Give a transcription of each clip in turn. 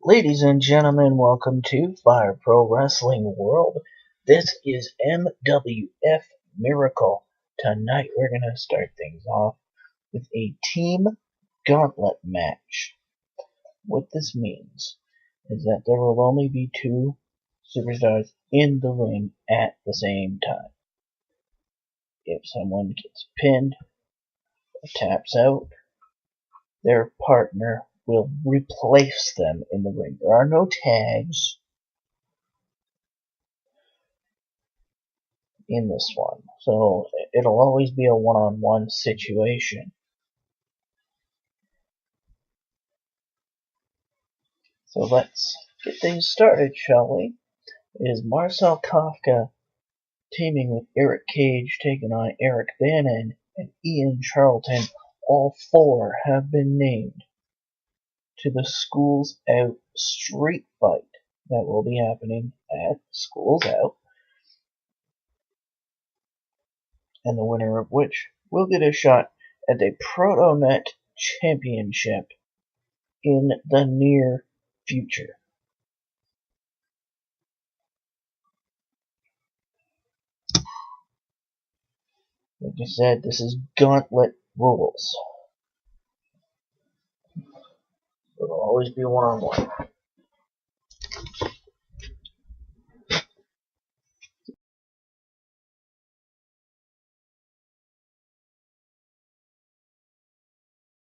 Ladies and gentlemen, welcome to Fire Pro Wrestling World. This is MWF Miracle. Tonight we're going to start things off with a team gauntlet match. What this means is that there will only be two superstars in the ring at the same time. If someone gets pinned or taps out, their partner will replace them in the ring. There are no tags in this one, so it'll always be a one-on-one situation. So let's get things started, shall we? It is Marcel Kaffka teaming with Erik Cage, taking on Erik Bannen and Ian Charlton. All four have been named to the Schools Out street fight that will be happening at Schools Out, and the winner of which will get a shot at the ProtoNet Championship in the near future. Like I said, this is gauntlet rules. It'll always be one-on-one.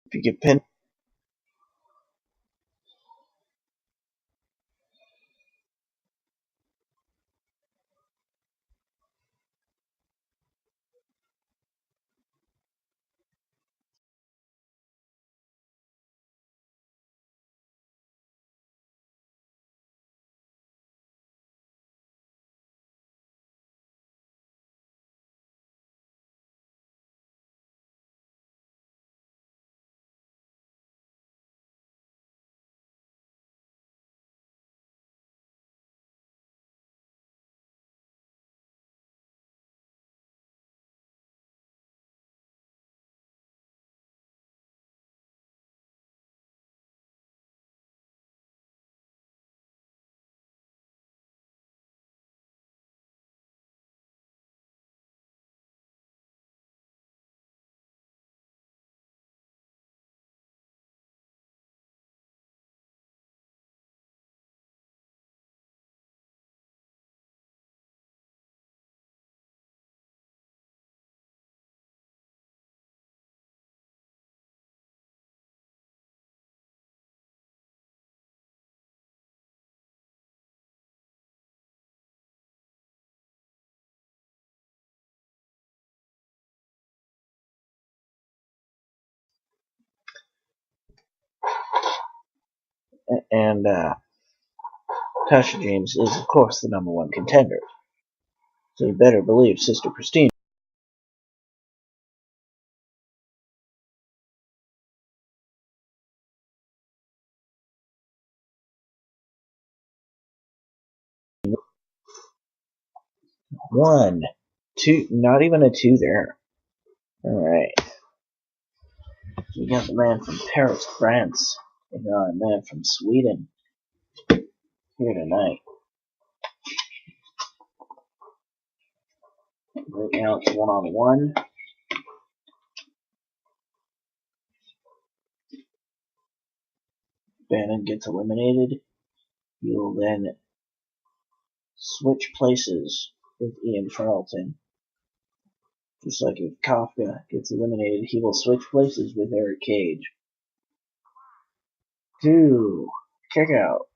If you get pinned, and Tasha James is, of course, the #1 contender. So you better believe Sister Pristine. One, two, not even a two there. Alright. We got the man from Paris, France. We got a man from Sweden here tonight. Right now it's one-on-one. Bannen gets eliminated. He'll then switch places with Ian Charlton. Just like if Kaffka gets eliminated, he will switch places with Erik Cage. 2. Kick out.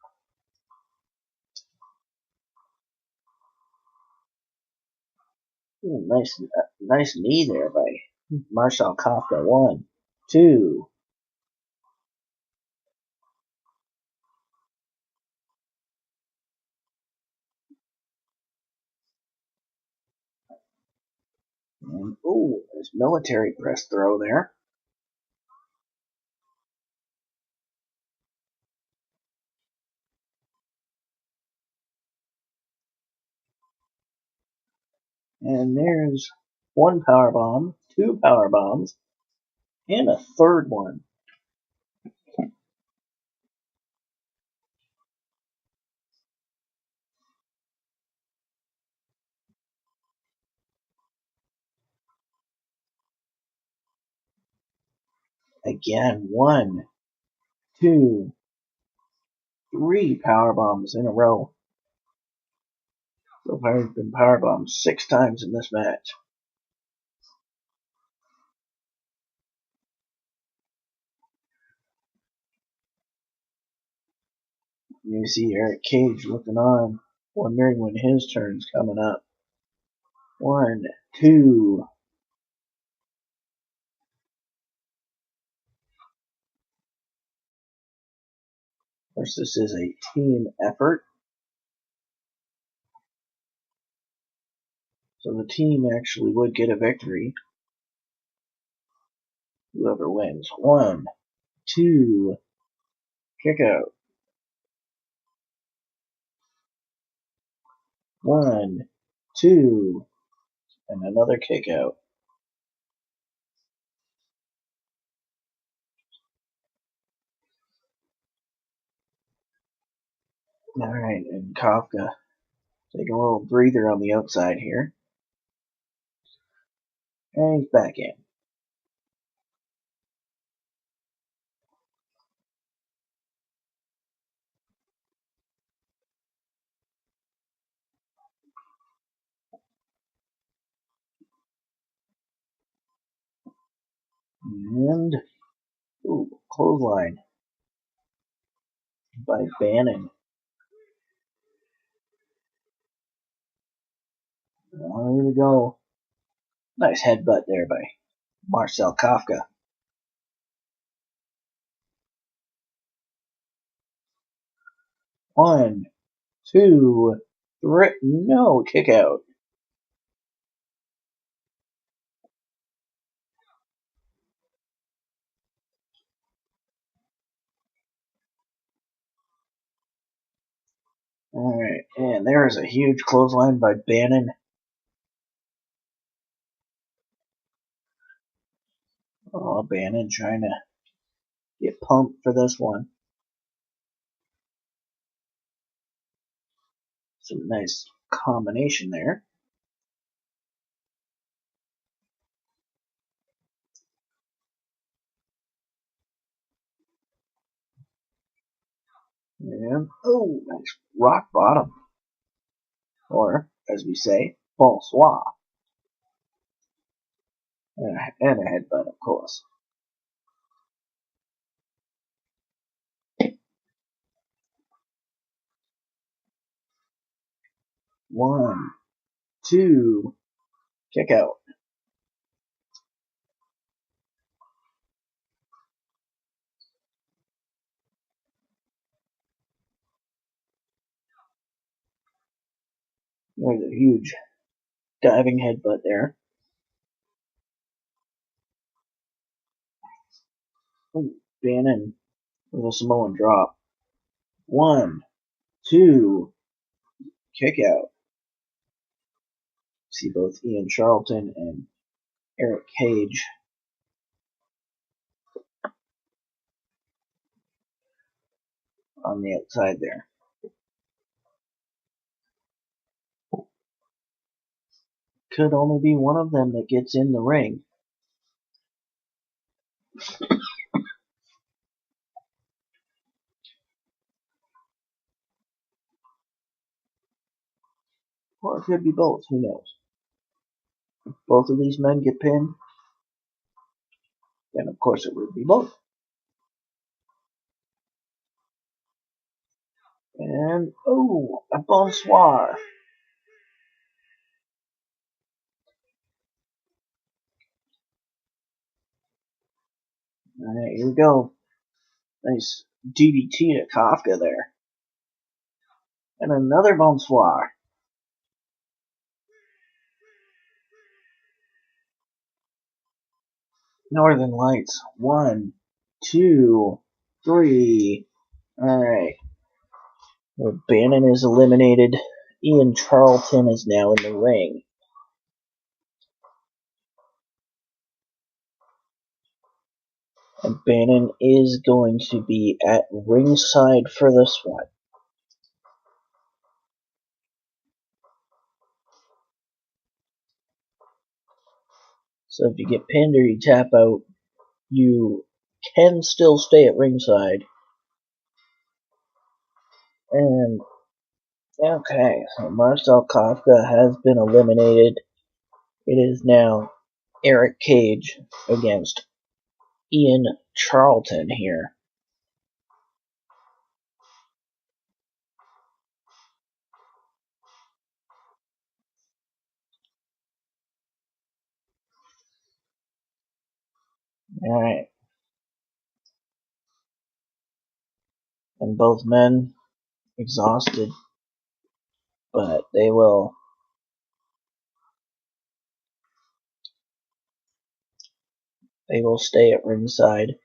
Ooh, nice knee there by Marcel Kaffka. 1, 2. And, ooh, there's military press throw there. And there's 1 power bomb, 2 power bombs, and a 3rd one. Again, 1, 2, 3 power bombs in a row. So far, he's been power bombed 6 times in this match. You see Eric Cage looking on, wondering when his turn's coming up. 1, 2. Of course, this is a team effort. So the team actually would get a victory. Whoever wins. 1, 2. Kick out. 1, 2. And another kick out. Alright, and Kaffka taking a little breather on the outside here. And he's back in. And, ooh, clothesline by Bannen. Oh, here we go. Nice headbutt there by Marcel Kaffka. 1, 2, 3. No, kick out. Alright, and there is a huge clothesline by Bannen. Oh, Bannen trying to get pumped for this one. Some nice combination there. And, oh, nice rock bottom. Or, as we say, bonsoir. And a headbutt, of course. One, two, kick out. There's a huge diving headbutt there. Ooh, Bannen with a Samoan drop. 1, 2, kick out. See both Ian Charlton and Eric Cage on the outside there. Could only be one of them that gets in the ring. Or it could be both, who knows. If both of these men get pinned, then of course it would be both. And, oh, a bonsoir. Alright, here we go. Nice DDT to Kaffka there. And another bonsoir. Northern Lights. 1, 2, 3. Alright. Well, Bannen is eliminated. Ian Charlton is now in the ring. And Bannen is going to be at ringside for this one. So if you get pinned or you tap out, you can still stay at ringside. And, okay, so Marcel Kaffka has been eliminated. It is now Erik Cage against Ian Charlton here. Alright. And both men exhausted, but they will stay at ringside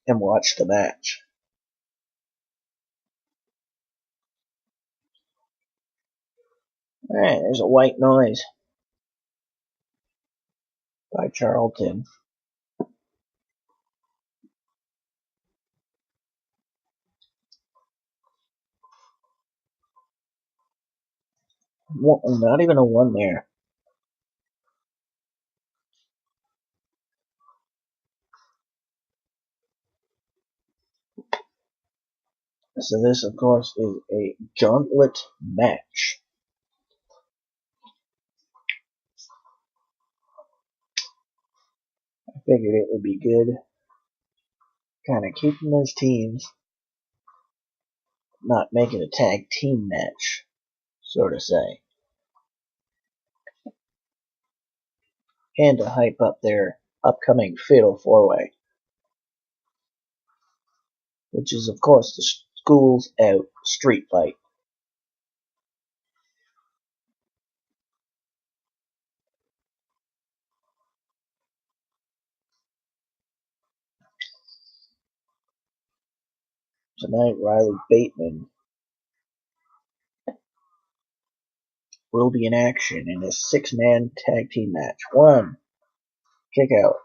and watch the match. Alright, there's a white noise by Charlton. Not even a 1 there. So this, of course, is a gauntlet match. I figured it would be good. Kind of keep them as teams. Not make it a tag team match, so to say. And to hype up their upcoming Fatal 4-Way. Which is, of course, the Schools Out Street Fight. Tonight, Riley Bateman will be in action in a 6-man tag team match. 1, kick out.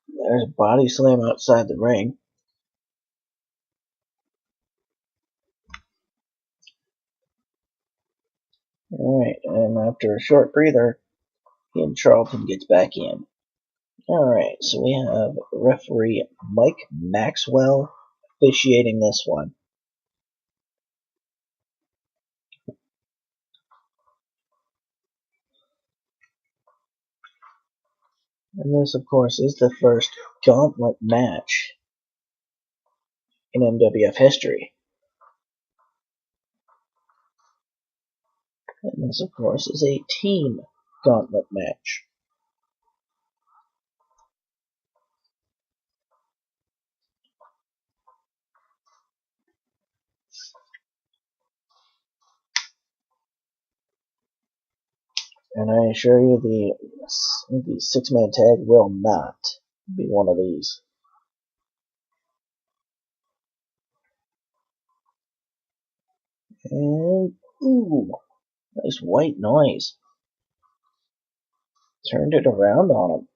There's a body slam outside the ring. Alright, and after a short breather, Ian Charlton gets back in. Alright, so we have referee Mike Maxwell officiating this one. And this, of course, is the first gauntlet match in MWF history. And this, of course, is a team gauntlet match. And I assure you, the 6-man tag will not be one of these. And, ooh, nice white noise. Turned it around on him.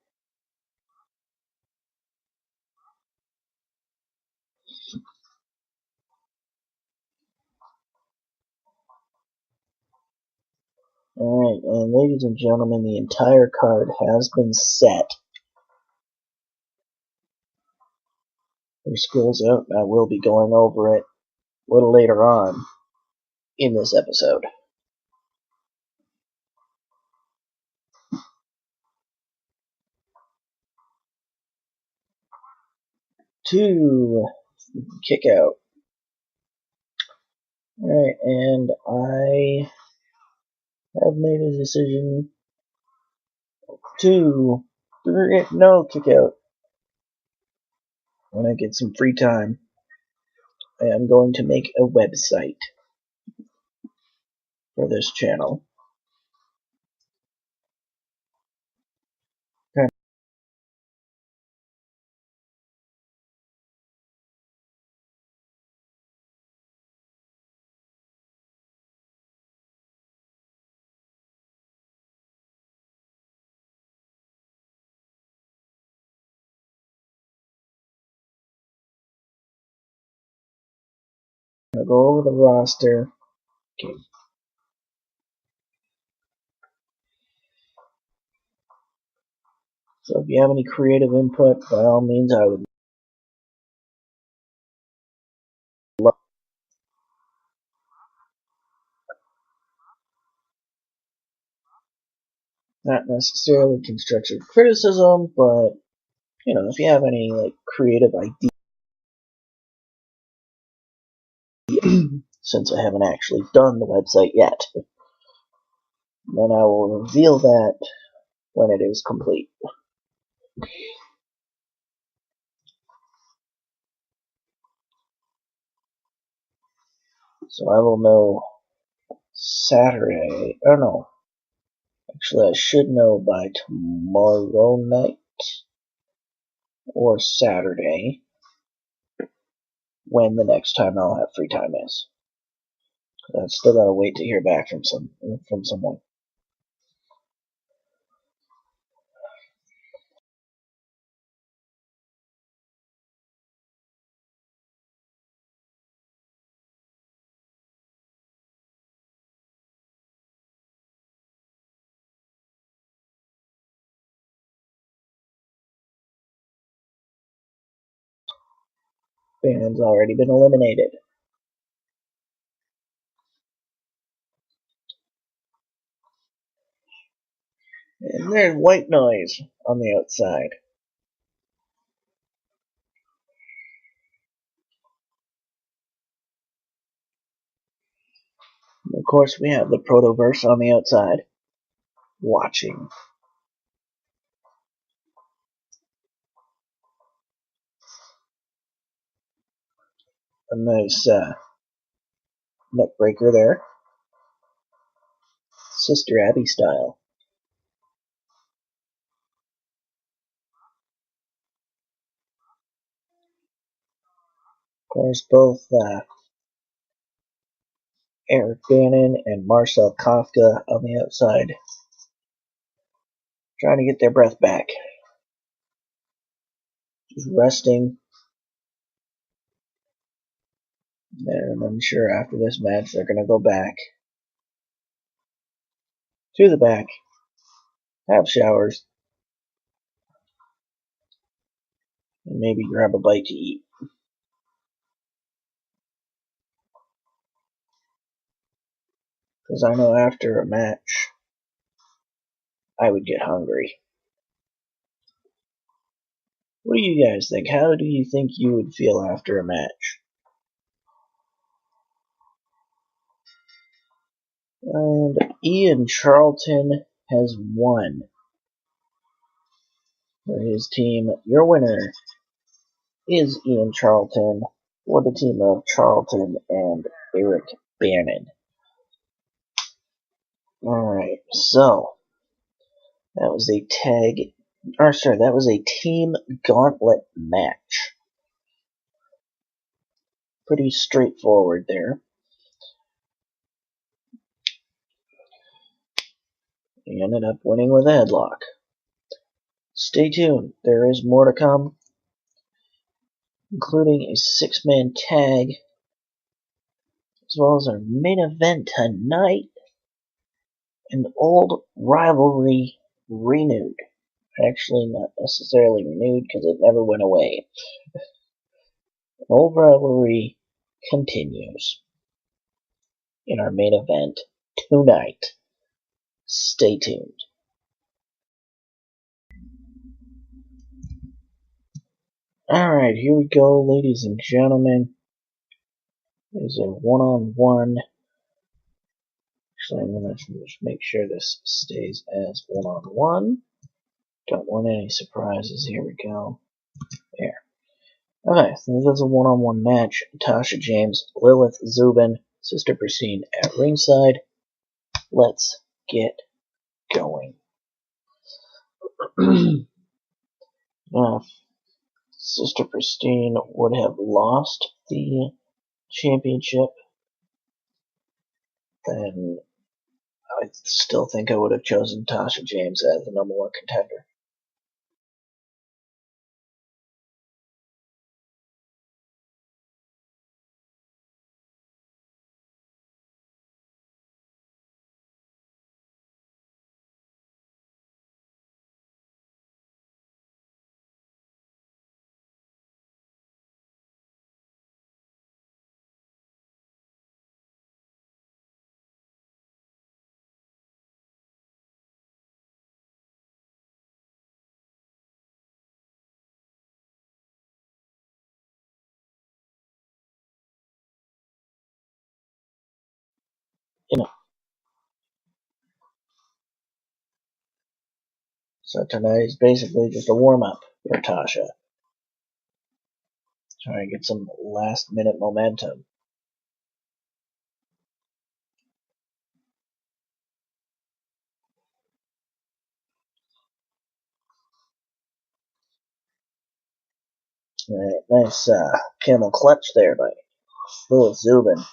Alright, and ladies and gentlemen, the entire card has been set for Schools Out. I will be going over it a little later on in this episode. Two, kick out. Alright, and I have made a decision. 2, 3, no, kick out. When I get some free time, I am going to make a website for this channel. go over the roster. Okay. So if you have any creative input, by all means, I would love. Not necessarily constructive criticism, but you know, if you have any like creative ideas, since I haven't actually done the website yet, then I will reveal that when it is complete. So I will know Saturday. Oh no, actually I should know by tomorrow night or Saturday when the next time I'll have free time is. I've still gotta wait to hear back from someone. Bannon's already been eliminated. And there's white noise on the outside. And of course, we have the Protoverse on the outside, watching. A nice neckbreaker there. Sister Abby style. Of course, both Erik Bannen and Marcel Kaffka on the outside, trying to get their breath back. Just resting. And I'm sure after this match they're going to go back to the back, have showers, and maybe grab a bite to eat. Because I know after a match, I would get hungry. What do you guys think? How do you think you would feel after a match? And Ian Charlton has won for his team. Your winner is Ian Charlton for the team of Charlton and Erik Bannen. Alright, so that was a that was a team gauntlet match. Pretty straightforward there. He ended up winning with a headlock. Stay tuned, there is more to come, including a 6-man tag, as well as our main event tonight, an old rivalry renewed. Actually, not necessarily renewed, because it never went away. An old rivalry continues in our main event tonight. Stay tuned. Alright, here we go, ladies and gentlemen. There's a one-on-one. Actually, I'm going to just make sure this stays as one-on-one. Don't want any surprises. Here we go. There. Okay, so this is a one-on-one match. Tasha James, Lilith, Zuben, Sister Pristine at ringside. Let's get going. Sister Pristine would have lost the championship, then I still think I would have chosen Tasha James as the #1 contender. So tonight is basically just a warm-up for Tasha. Trying to get some last-minute momentum. Alright, nice camel clutch there by Lilith Zuben.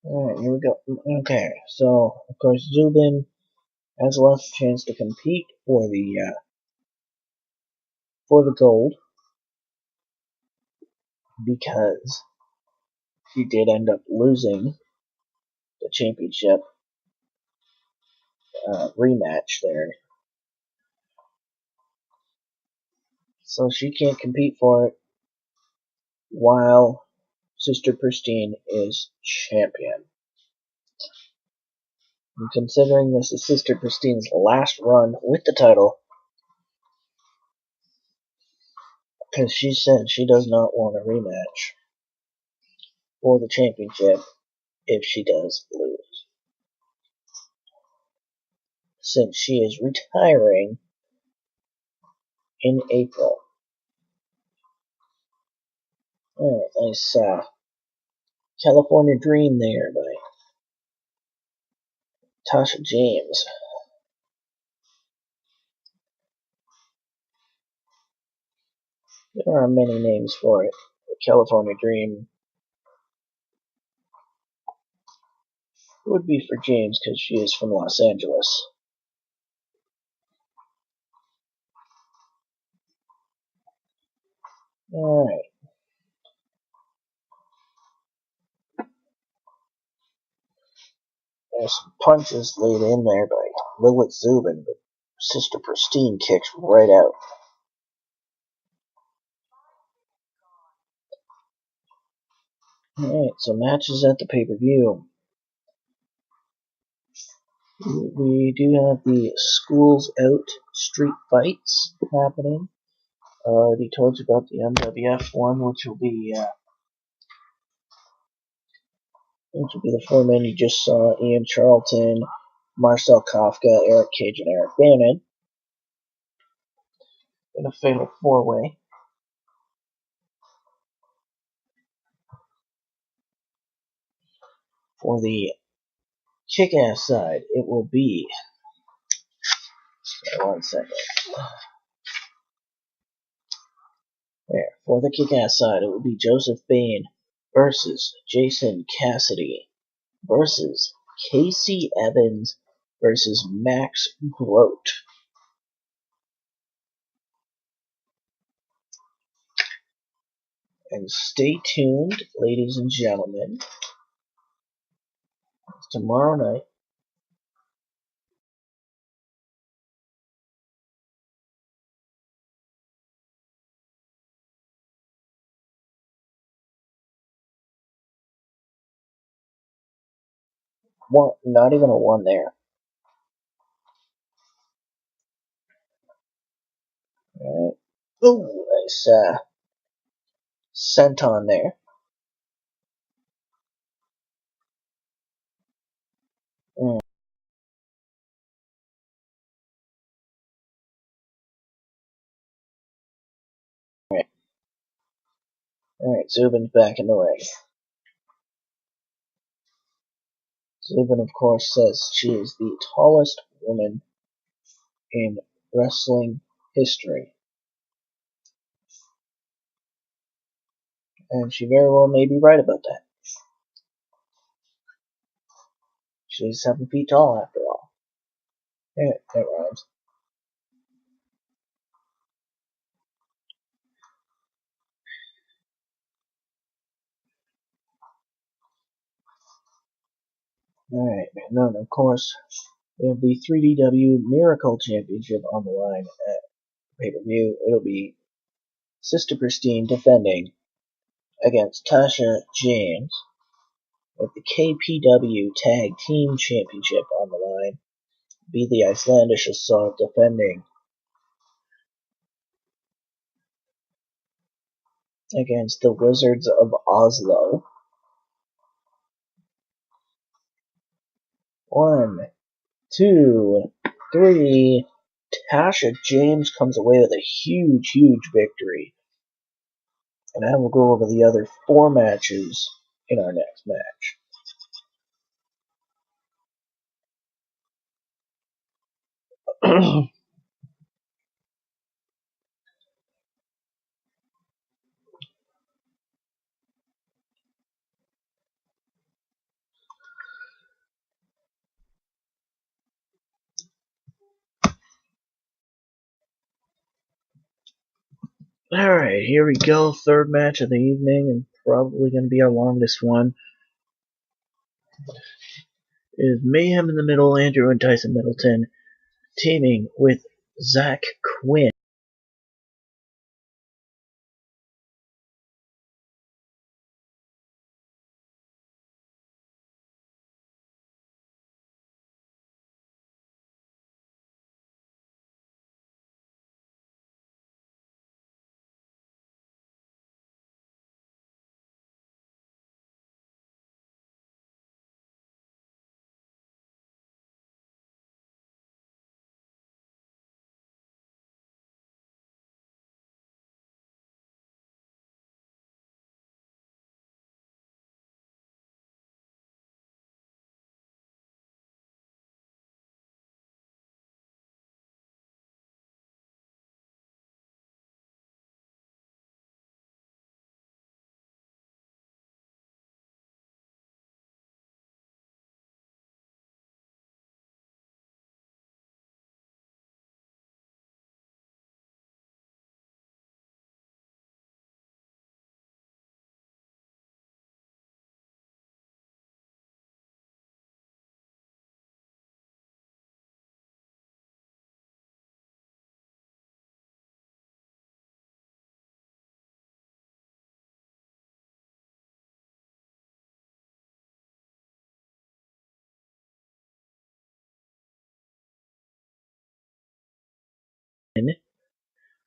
Alright, here we go. Okay, so, of course, Zuben has lost a chance to compete for the gold, because she did end up losing the championship rematch there. So she can't compete for it while Sister Pristine is champion. And considering this is Sister Pristine's last run with the title, because she said she does not want a rematch for the championship if she does lose, since she is retiring in April. Alright, nice California Dream there by Tasha James. There are many names for it. The California Dream would be for James because she is from Los Angeles. Alright. There's some punches laid in there by Lilith Zuben, but Sister Pristine kicks right out. Alright, so matches at the pay-per-view. We do have the Schools Out street fights happening. I already told you about the MWF one, which will be the four men you just saw: Ian Charlton, Marcel, Kaffka, Erik, and Erik Bannen in a fatal four-way. For the kick-ass side, it will be... Sorry, 1 second. There. For the kick-ass side, it will be Joseph Bain versus Jason Cassidy versus Casey Evans versus Max Grote. And stay tuned, ladies and gentlemen. It's tomorrow night. One, not even a 1 there. Alright. Ooh, nice senton there. Alright, Zuben's back in the ring. Zuben, of course, says she is the tallest woman in wrestling history. And she very well may be right about that. She's 7 feet tall, after all. Yeah, that rhymes. Alright, and then, of course, we have the 3DW Miracle Championship on the line at pay-per-view. It'll be Sister Pristine defending against Tasha James, with the KPW Tag Team Championship on the line. Be the Icelandish Assault defending against the Wizards of Oslo. 1, 2, 3. Tasha James comes away with a huge victory. And I will go over the other 4 matches in our next match. Alright, here we go. 3rd match of the evening, and probably going to be our longest one. It is Mayhem in the middle, Andrew and Tyson Middleton, teaming with Zach Quinn.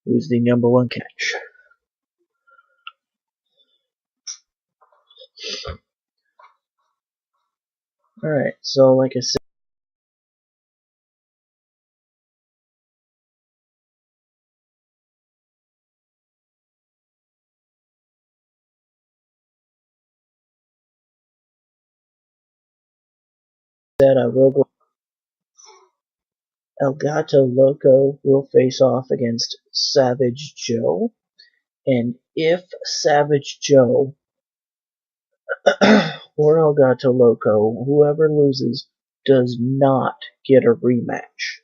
Who's the number 1 catch. Alright, so like I said, I will go. Elgato Loco will face off against Savage Joe, and if Savage Joe or Elgato Loco, whoever loses, does not get a rematch.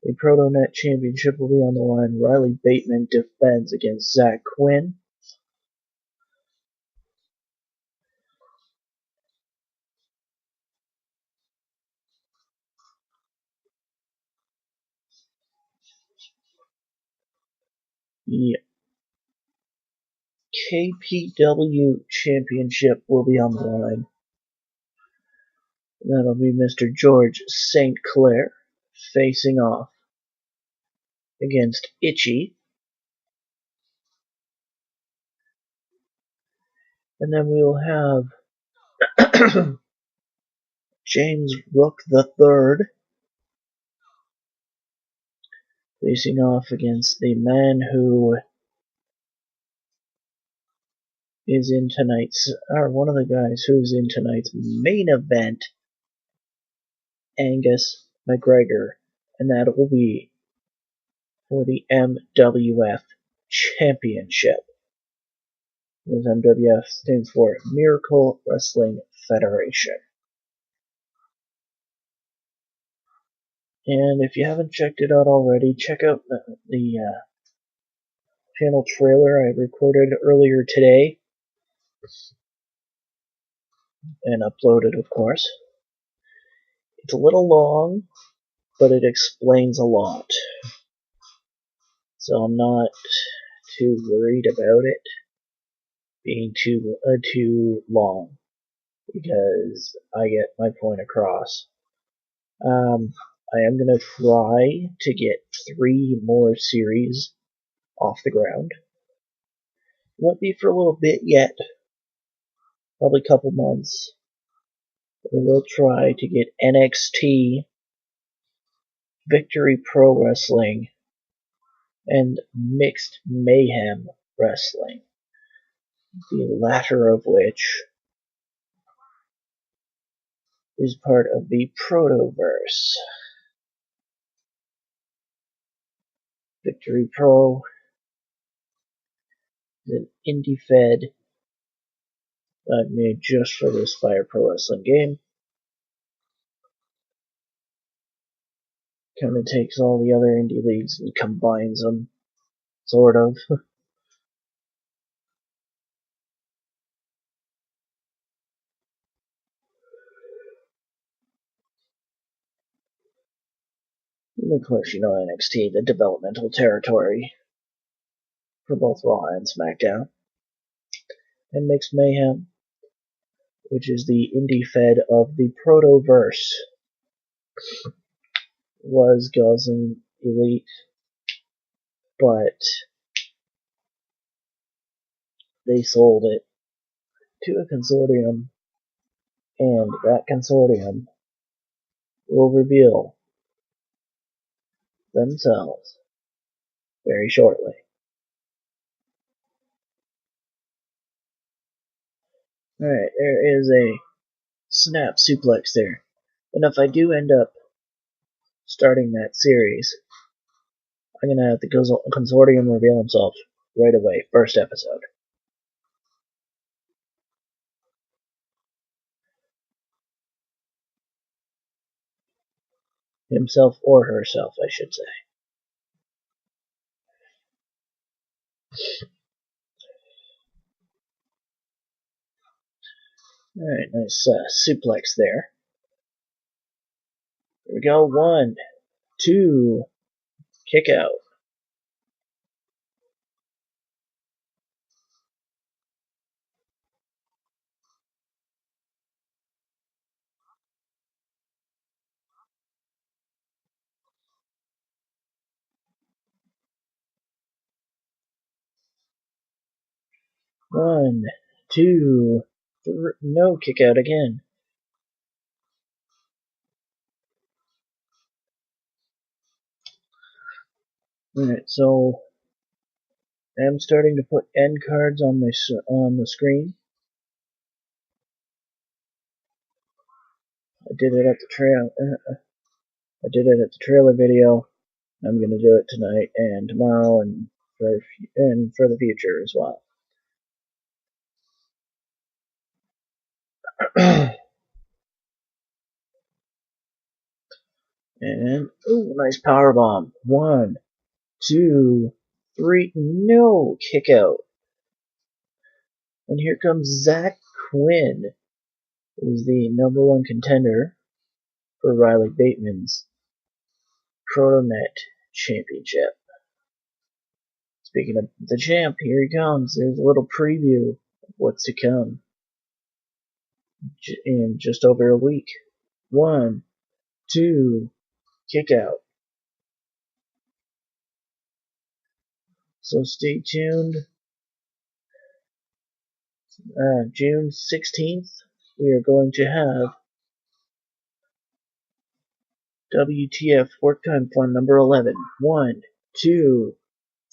The ProtoNet Championship will be on the line. Riley Bateman defends against Zach Quinn. The KPW Championship will be on the line. That'll be Mr. George St. Clair facing off against Itchy. And then we will have James Rook III facing off against the man who is in tonight's, or one of the guys who's in tonight's main event, Angus MacGregor, and that will be for the MWF Championship. This MWF stands for Miracle Wrestling Federation. And if you haven't checked it out already, check out the channel trailer I recorded earlier today and uploaded, of course. It's a little long, but it explains a lot. So I'm not too worried about it being too long, because I get my point across. I am going to try to get 3 more series off the ground. Won't be for a little bit yet, probably a couple months. But I will try to get NXT, Victory Pro Wrestling, and Mixed Mayhem Wrestling. The latter of which is part of the Protoverse. Victory Pro is an indie fed I've made just for this Fire Pro Wrestling game. Kind of takes all the other indie leagues and combines them, sort of. And of course, you know NXT, the developmental territory for both Raw and SmackDown. And Mixed Mayhem, which is the indie fed of the Protoverse, was Gosling Elite, but they sold it to a consortium, and that consortium will reveal themselves very shortly. Alright, there is a snap suplex there. And if I do end up starting that series, I'm going to have the consortium reveal himself right away, first episode. Himself or herself, I should say. Alright, nice suplex there. Here we go, 1, 2, kick out. One, two, three, no, kick out again. Alright, so I'm starting to put end cards on the screen. I did it at the trailer video. I'm gonna do it tonight and tomorrow and for the future as well. And ooh, nice power bomb. 1, 2, 3, no, kick out. And here comes Zach Quinn, who's the #1 contender for Riley Bateman's Protonet Championship. Speaking of the champ, here he comes. There's a little preview of what's to come in just over a week. 1, 2, kick out. So stay tuned. June 16th, we are going to have WTF Work Time Fun number 11. 1, 2,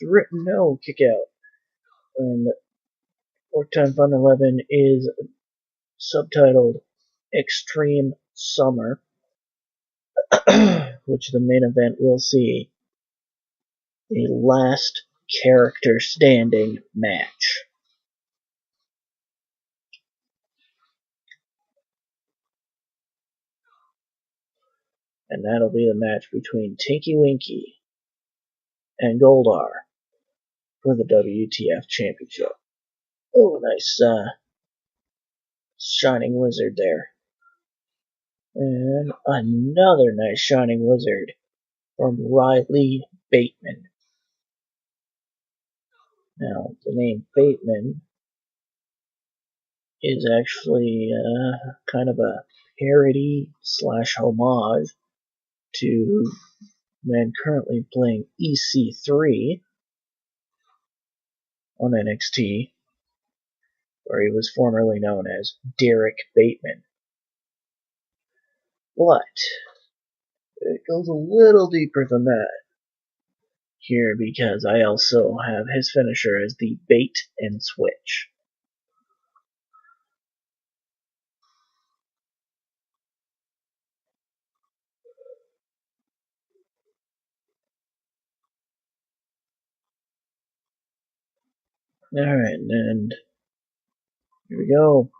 3, no, kick out. And Work Time Fun 11 is subtitled Extreme Summer, which the main event will see a last character standing match. And that'll be the match between Tinky Winky and Goldar for the WTF Championship. Oh, nice Shining Wizard there. And another nice Shining Wizard from Riley Bateman. Now, the name Bateman is actually kind of a parody / homage to man currently playing EC3 on NXT, where he was formerly known as Derek Bateman. But it goes a little deeper than that here, because I also have his finisher as the bait and switch. Alright, and here we go.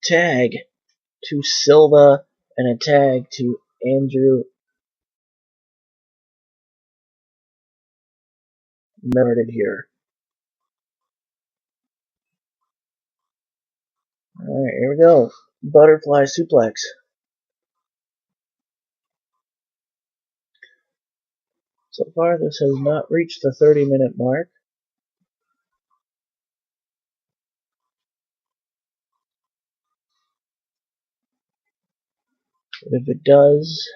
Tag to Silva and a tag to Andrew Meredith here. Alright, here we go. Butterfly suplex. So far, this has not reached the 30-minute mark. But if it does,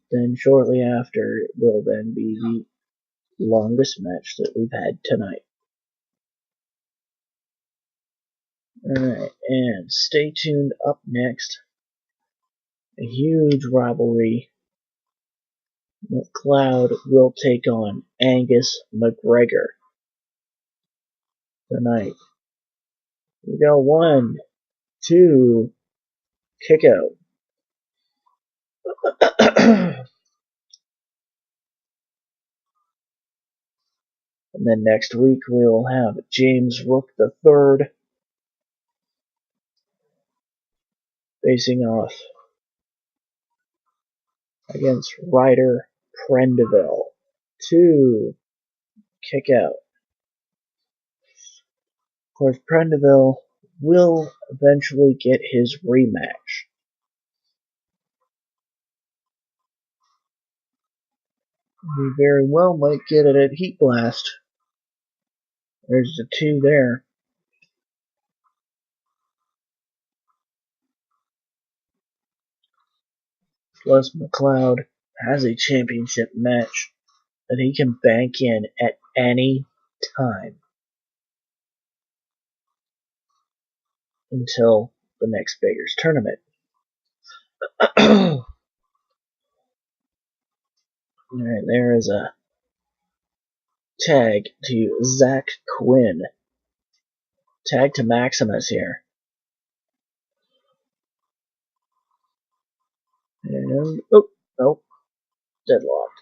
then shortly after, it will then be the longest match that we've had tonight. Alright, and stay tuned. Up next, a huge rivalry. MacLeod will take on Angus MacGregor tonight. We go 1, 2, kick out. And then next week we will have James Rook III facing off against Ryder Prendeville. 2, kick out. Of course, Prendeville will eventually get his rematch. He very well might get it at Heat Blast. There's the 2 there. Plus, MacLeod has a championship match that he can bank in at any time until the next Beggars Tournament. Alright, there is a tag to Zach Quinn. Tag to Maximus here. And, oh, deadlocked.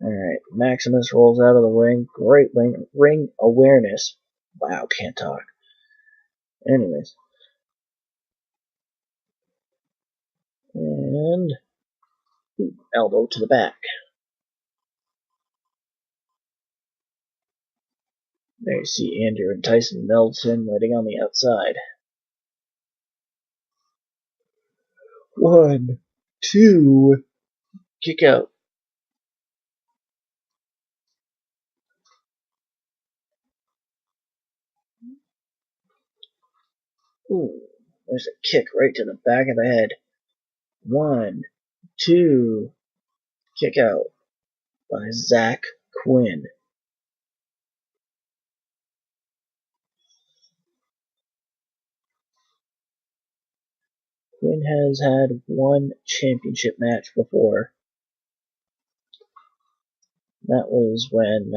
Alright, Maximus rolls out of the ring. Great ring awareness. Wow, can't talk. Anyways. And elbow to the back. There you see Andrew and Tyson Melton waiting on the outside. 1, 2, kick out. Ooh, there's a kick right to the back of the head. 1, 2, kick out by Zach Quinn. Quinn has had 1 championship match before. That was when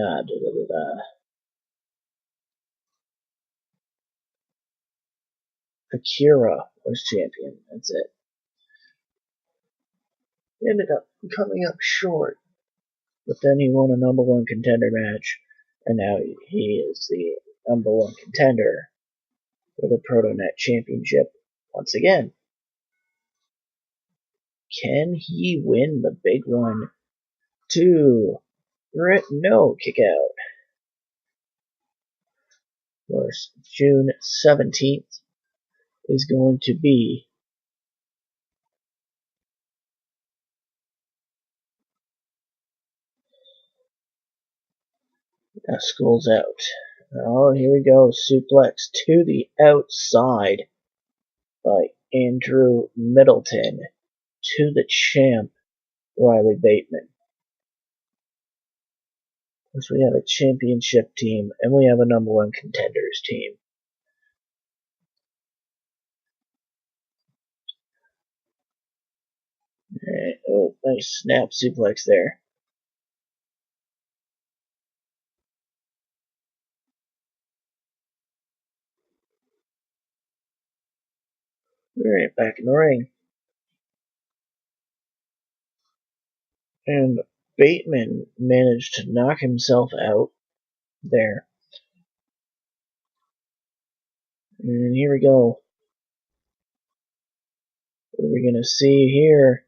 Akira was champion. That's it. He ended up coming up short, but then he won a number 1 contender match, and now he is the number 1 contender for the ProtoNet Championship once again. Can he win the big one? 2, no, kick out. Of course, June 17th is going to be school's out. Oh, here we go. Suplex to the outside by Andrew Middleton to the champ, Riley Bateman. So we have a championship team, and we have a number one contenders team. Alright, oh, nice snap suplex there. Alright, back in the ring. And Bateman managed to knock himself out there. And here we go. What are we going to see here?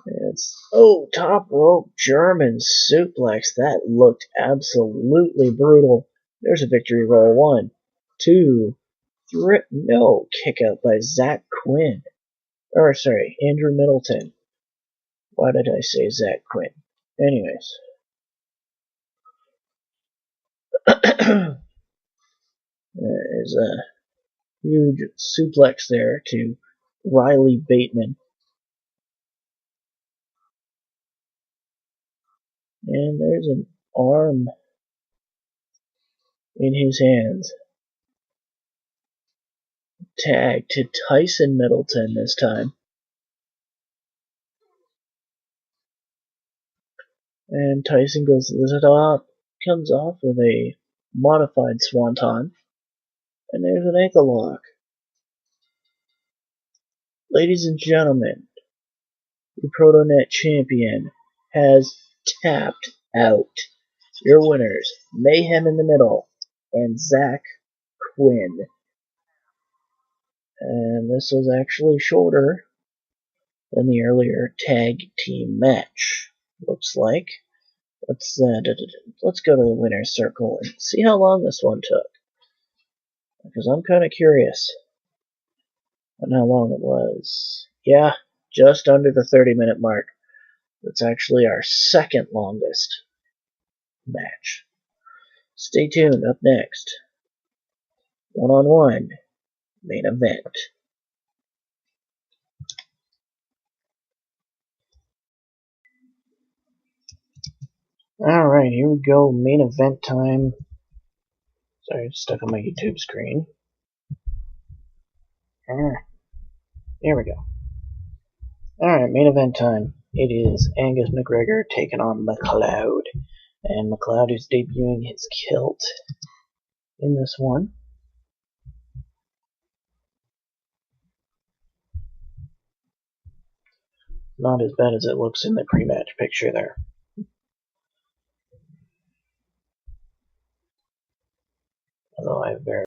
It's, oh, top rope German suplex. That looked absolutely brutal. There's a victory roll. 1, 2, 3. No, kick out by Quinn. Or, sorry, Andrew Middleton. Why did I say Quinn? Anyways. There's a huge suplex there to Riley Bateman. And there's an arm in his hands. Tag to Tyson Middleton this time. And Tyson goes to the top, comes off with a modified swanton. And there's an ankle lock. Ladies and gentlemen, the ProtoNet champion has tapped out. Your winners, Mayhem in the middle, and Quinn. And this was actually shorter than the earlier tag team match. Looks like. Let's go to the winner's circle and see how long this one took. Because I'm kind of curious on how long it was. Yeah, just under the 30-minute mark. That's actually our second longest match. Stay tuned. Up next, one-on-one main event. Alright, here we go. Main event time. Sorry, it's stuck on my YouTube screen. Here we go. Alright, main event time. It is Angus MacGregor taking on MacLeod. And MacLeod is debuting his kilt in this one. Not as bad as it looks in the pre-match picture there. Although I have very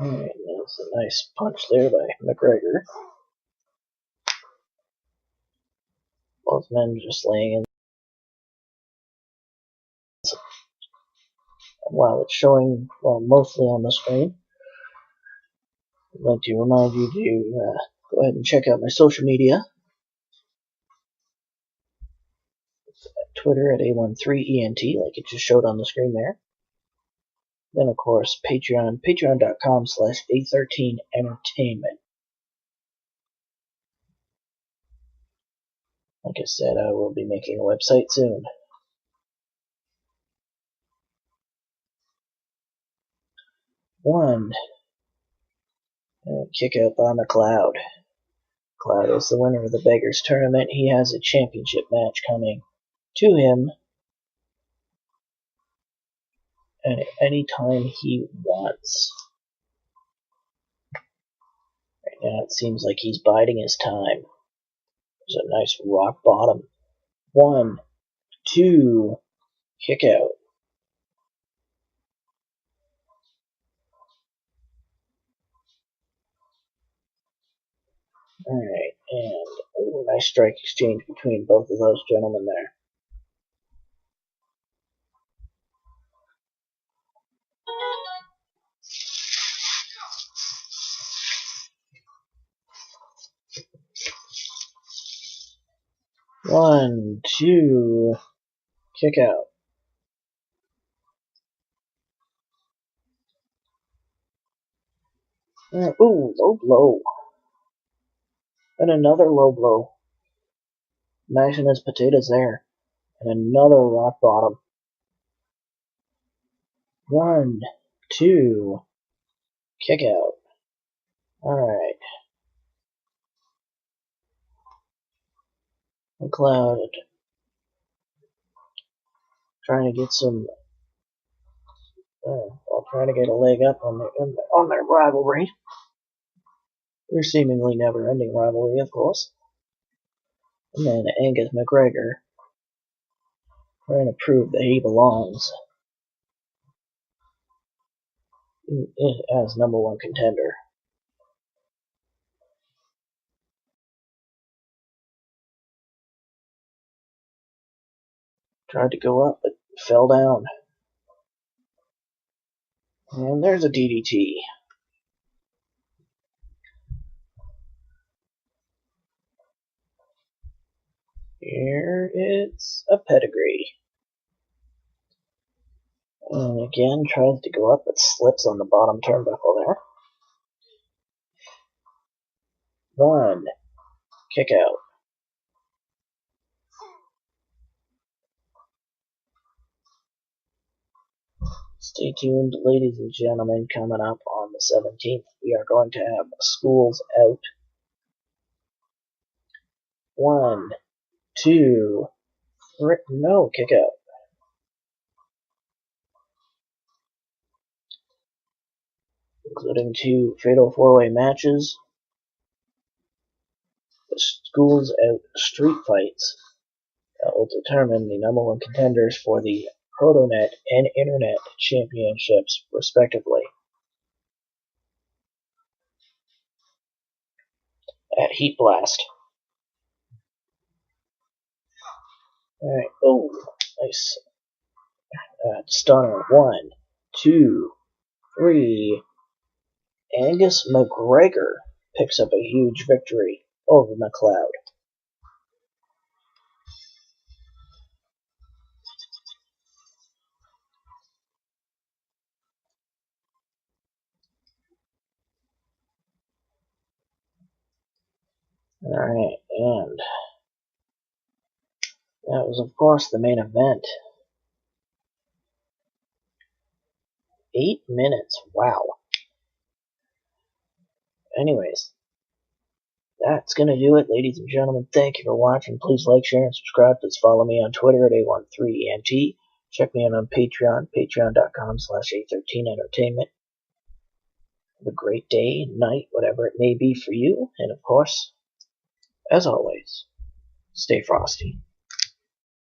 Alright, that's a nice punch there by MacGregor. Both men just laying in. While it's showing, well, mostly on the screen, I'd like to remind you to go ahead and check out my social media. Twitter at A13ENT, like it just showed on the screen there. Then, of course, Patreon, patreon.com/A13entertainment. Like I said, I will be making a website soon. One, kick out by MacLeod. MacLeod is the winner of the Beggars Tournament. He has a championship match coming to him at any time he wants. Right now it seems like he's biding his time. There's a nice rock bottom. 1, 2, kick out. Alright, and nice strike exchange between both of those gentlemen there. One, two, kick out. Ooh, low blow. And another low blow. Mashing his potatoes there. And another rock bottom. 1, 2, kick out. Alright. MacLeod trying to get some, trying to get a leg up on their rivalry. Their seemingly never-ending rivalry, of course. And then Angus MacGregor trying to prove that he belongs as #1 contender. Tried to go up, but fell down. And there's a DDT. Here it's a pedigree. And again, tries to go up, but slips on the bottom turnbuckle there. 1, kick out. Stay tuned, ladies and gentlemen. Coming up on the 17th, we are going to have Schools Out. 1, 2, 3, no, kick out. Including 2 fatal 4-way matches. The Schools Out street fights that will determine the #1 contenders for the Protonet and Internet Championships, respectively. At Heat Blast. Alright, oh, nice. Stunner. 1, 2, 3. Angus MacGregor picks up a huge victory over MacLeod. Alright, and that was, of course, the main event. 8 minutes, wow. Anyways, that's going to do it, ladies and gentlemen. Thank you for watching. Please like, share, and subscribe. Please follow me on Twitter at A13ENT. Check me out on Patreon, patreon.com/A13entertainment. Have a great day, night, whatever it may be for you. And of course, as always, stay frosty.